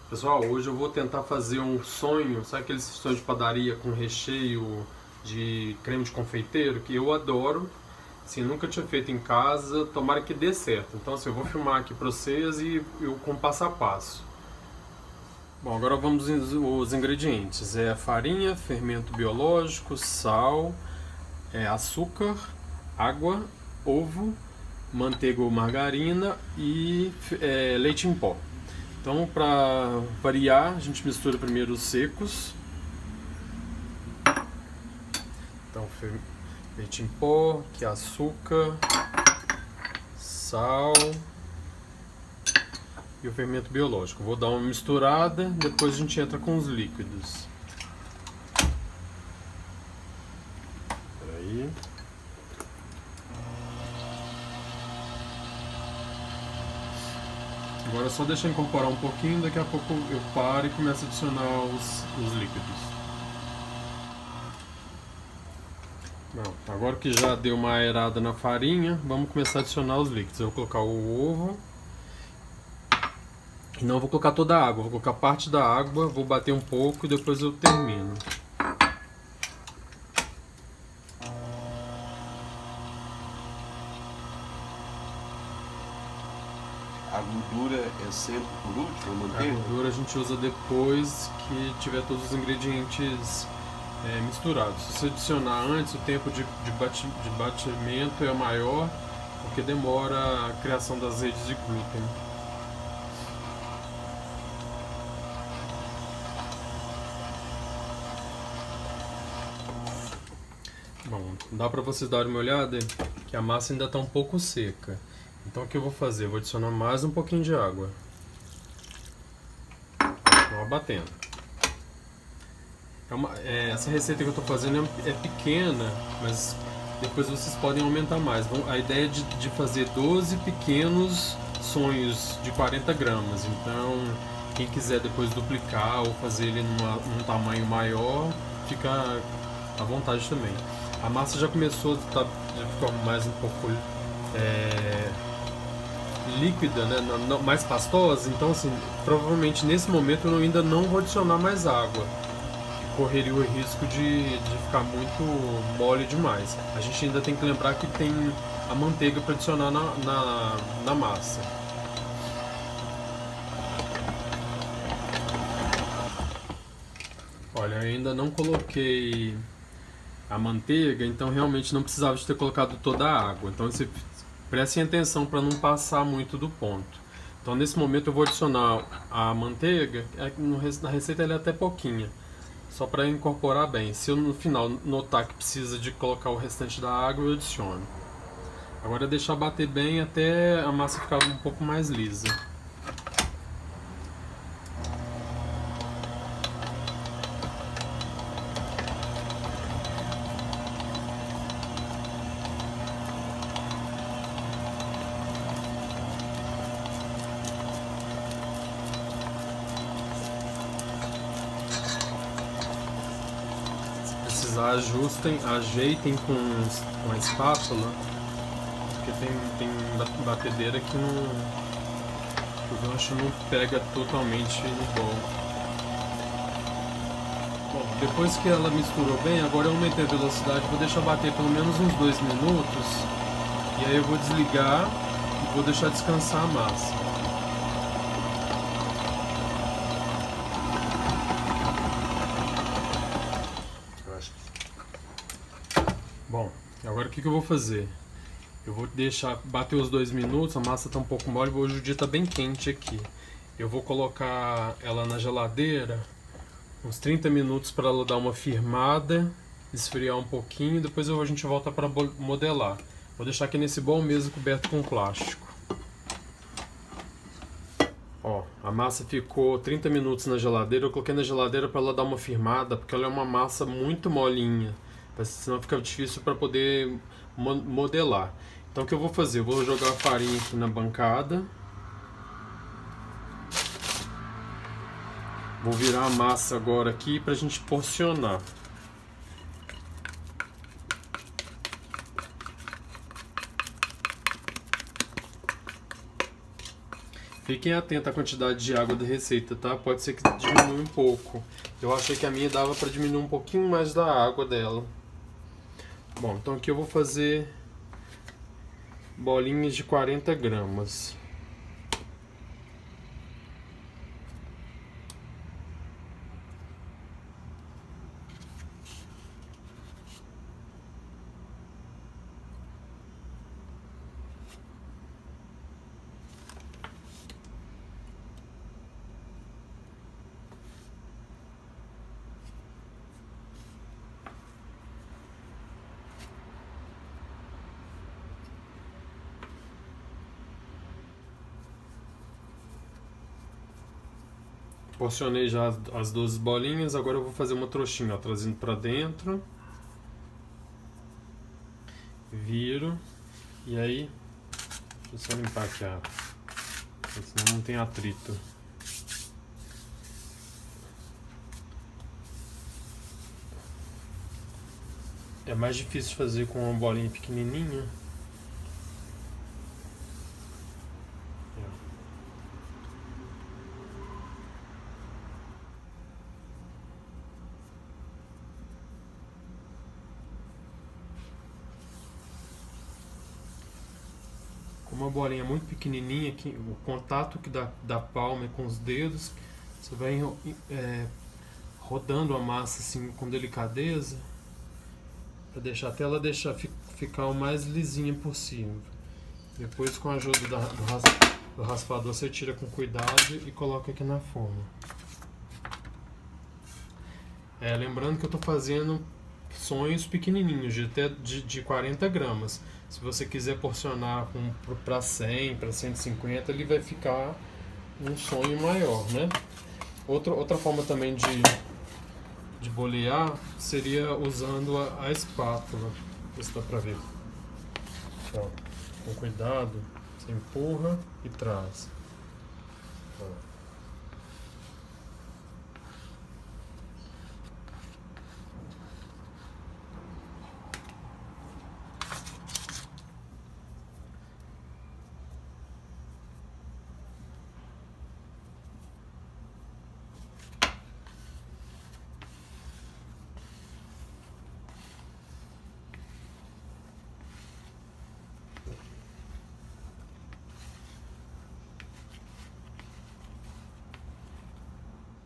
Pessoal, hoje eu vou tentar fazer um sonho, sabe aqueles sonhos de padaria com recheio de creme de confeiteiro, que eu adoro. Assim, nunca tinha feito em casa, tomara que dê certo. Então assim, eu vou filmar aqui pra vocês e eu com passo a passo. Bom, agora vamos os ingredientes. É farinha, fermento biológico, sal, açúcar, água, ovo, manteiga ou margarina e leite em pó. Então, para variar, a gente mistura primeiro os secos. Então, leite em pó, que é açúcar, sal e o fermento biológico. Vou dar uma misturada, depois a gente entra com os líquidos. Peraí. Agora é só deixar incorporar um pouquinho, daqui a pouco eu paro e começo a adicionar os líquidos. Bom, agora que já deu uma aerada na farinha, vamos começar a adicionar os líquidos. Eu vou colocar o ovo. E não vou colocar toda a água, vou colocar parte da água, vou bater um pouco e depois eu termino. A gordura é sempre por último, a A manteiga? gordura a gente usa depois que tiver todos os ingredientes misturados. Se você adicionar antes, o tempo de batimento é maior, porque demora a criação das redes de glúten. Bom, dá para vocês darem uma olhada que a massa ainda está um pouco seca. Então o que eu vou fazer? Eu vou adicionar mais um pouquinho de água. Vou batendo. Essa receita que eu estou fazendo é pequena, mas depois vocês podem aumentar mais. A ideia é de fazer 12 pequenos sonhos de 40 gramas. Então, quem quiser depois duplicar ou fazer ele num tamanho maior, fica à vontade também. A massa já começou a ficar mais um pouco líquida, né? Mais pastosa. Então, assim, provavelmente nesse momento eu ainda não vou adicionar mais água. Correria o risco de ficar muito mole demais. A gente ainda tem que lembrar que tem a manteiga para adicionar na massa. Olha, ainda não coloquei a manteiga, então realmente não precisava de ter colocado toda a água. Então você prestem atenção para não passar muito do ponto. Então nesse momento eu vou adicionar a manteiga, na receita ela é até pouquinha. Só para incorporar bem. Se eu no final notar que precisa de colocar o restante da água, eu adiciono. Agora é deixar bater bem até a massa ficar um pouco mais lisa. Ajeitem com a espátula, porque tem batedeira que o gancho não pega totalmente no bolo. Bom, depois que ela misturou bem, agora eu aumentei a velocidade, vou deixar bater pelo menos uns 2 minutos, e aí eu vou desligar e vou deixar descansar a massa. Bom, agora o que eu vou fazer? Eu vou deixar bater os 2 minutos, a massa está um pouco mole, hoje o dia está bem quente aqui. Eu vou colocar ela na geladeira uns 30 minutos para ela dar uma firmada, esfriar um pouquinho, depois a gente volta para modelar. Vou deixar aqui nesse bol mesmo coberto com plástico. Ó, a massa ficou 30 minutos na geladeira, eu coloquei na geladeira para ela dar uma firmada, porque ela é uma massa muito molinha. Senão fica difícil para poder modelar. Então o que eu vou fazer? Eu vou jogar a farinha aqui na bancada. Vou virar a massa agora aqui para a gente porcionar. Fiquem atentos à quantidade de água da receita, tá? Pode ser que diminua um pouco. Eu achei que a minha dava para diminuir um pouquinho mais da água dela. Bom, então aqui eu vou fazer bolinhas de 40 gramas. Porcionei já as 12 bolinhas, agora eu vou fazer uma trouxinha, ó, trazendo pra dentro. Viro. E aí, deixa eu só limpar aqui a... senão não tem atrito. É mais difícil fazer com uma bolinha pequenininha. Uma bolinha muito pequenininha, que o contato que dá da palma com os dedos, você vai rodando a massa assim com delicadeza, para deixar até ela ficar o mais lisinha possível. Depois, com a ajuda do raspador, você tira com cuidado e coloca aqui na forma. Lembrando que eu estou fazendo sonhos pequenininhos, de 40 gramas. Se você quiser porcionar para 100, para 150, ele vai ficar um sonho maior, né? Outra forma também de bolear seria usando a espátula. Não sei se dá para ver. Ó, com cuidado, você empurra e traz. Ó.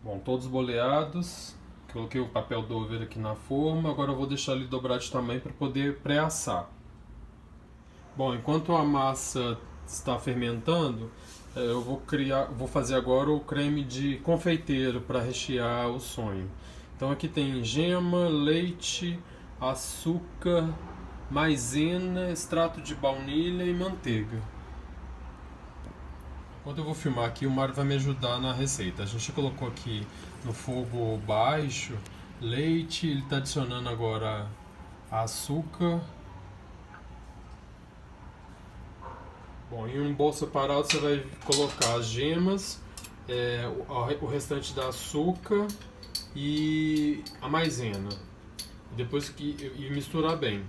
Bom, todos boleados, coloquei o papel dover aqui na forma, agora eu vou deixar ele dobrar de tamanho para poder pré-assar. Bom, enquanto a massa está fermentando, eu vou fazer agora o creme de confeiteiro para rechear o sonho. Então aqui tem gema, leite, açúcar, maisena, extrato de baunilha e manteiga. Enquanto eu vou filmar aqui, o Mário vai me ajudar na receita. A gente colocou aqui no fogo baixo leite, ele está adicionando agora açúcar. Bom, em um bol separado você vai colocar as gemas, o restante da açúcar e a maisena. E misturar bem.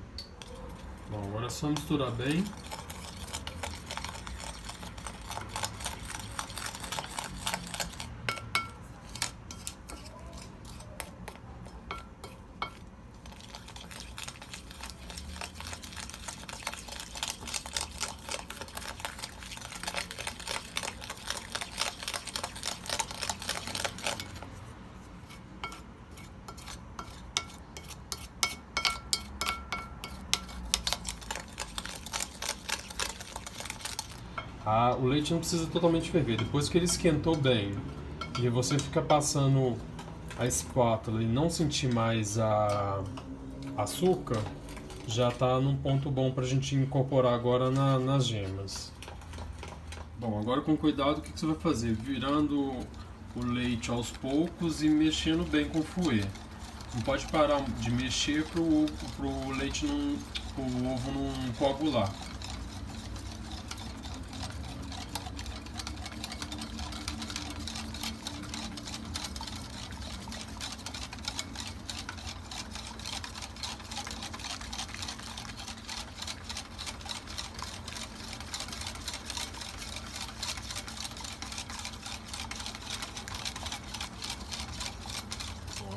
Bom, agora é só misturar bem. O leite não precisa totalmente ferver. Depois que ele esquentou bem e você fica passando a espátula e não sentir mais a açúcar, já está num ponto bom para a gente incorporar agora nas gemas. Bom, agora com cuidado, o que você vai fazer? Virando o leite aos poucos e mexendo bem com o fouet. Não pode parar de mexer para o leite o ovo não coagular.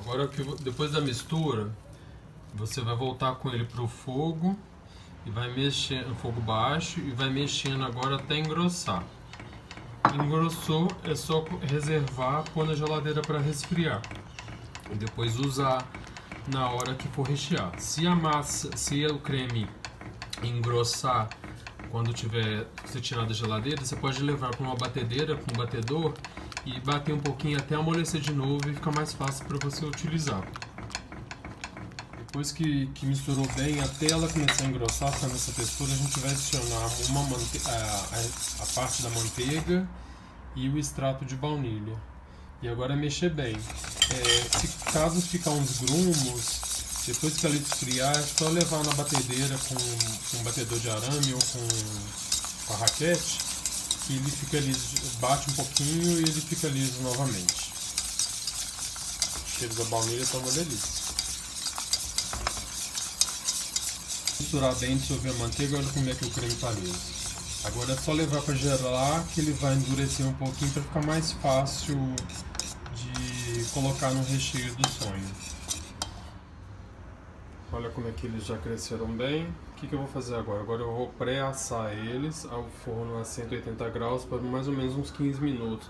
Agora depois da mistura, você vai voltar com ele pro fogo e vai mexer no fogo baixo e vai mexendo agora até engrossar. Engrossou, é só reservar, pôr na geladeira para resfriar e depois usar na hora que for rechear. Se o creme engrossar quando você tirar da geladeira, você pode levar para uma batedeira com um batedor e bater um pouquinho até amolecer de novo e ficar mais fácil para você utilizar. Depois que misturou bem, até ela começar a engrossar, ficar nessa textura, a gente vai adicionar a parte da manteiga e o extrato de baunilha. E agora mexer bem. Caso ficar uns grumos, depois que ela esfriar, é só levar na batedeira com um batedor de arame ou com a raquete, que ele fica liso, bate um pouquinho e ele fica liso novamente. O cheiro da baunilha tá uma delícia. Misturar bem, dissolver a manteiga, olha como é que o creme tá liso. Agora é só levar para gelar que ele vai endurecer um pouquinho para ficar mais fácil de colocar no recheio do sonho. Olha como é que eles já cresceram bem. O que eu vou fazer agora? Agora eu vou pré-assar eles ao forno a 180 graus por mais ou menos uns 15 minutos.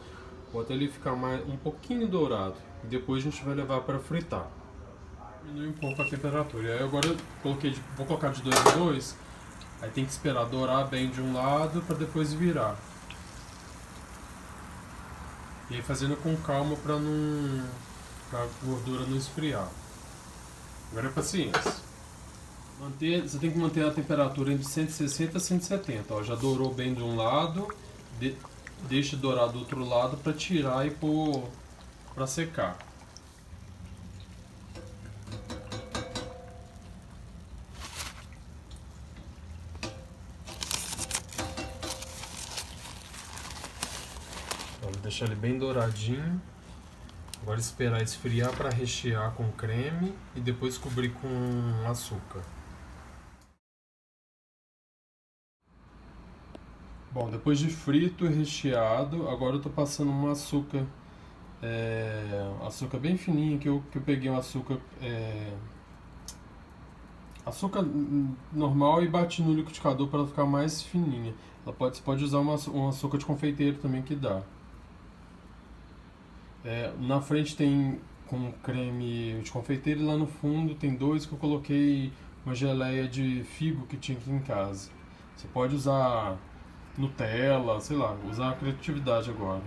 Vou até ele ficar um pouquinho dourado. E depois a gente vai levar para fritar. Diminui um pouco a temperatura. E aí agora eu vou colocar de 2 em 2. Aí tem que esperar dourar bem de um lado para depois virar. E aí fazendo com calma para a gordura não esfriar. Agora é paciência. Você tem que manter a temperatura entre 160 e 170. Ó, já dourou bem de um lado, deixa dourar do outro lado para tirar e pôr para secar. Vou deixar ele bem douradinho. Agora esperar esfriar para rechear com creme e depois cobrir com açúcar. Bom, depois de frito e recheado, agora eu tô passando um açúcar, açúcar bem fininho, que eu peguei um açúcar, açúcar normal e bati no liquidificador para ela ficar mais fininha. Você pode usar um açúcar de confeiteiro também que dá. Na frente tem com creme de confeiteiro e lá no fundo tem dois que eu coloquei uma geleia de figo que tinha aqui em casa. Você pode usar Nutella, sei lá, usar a criatividade agora.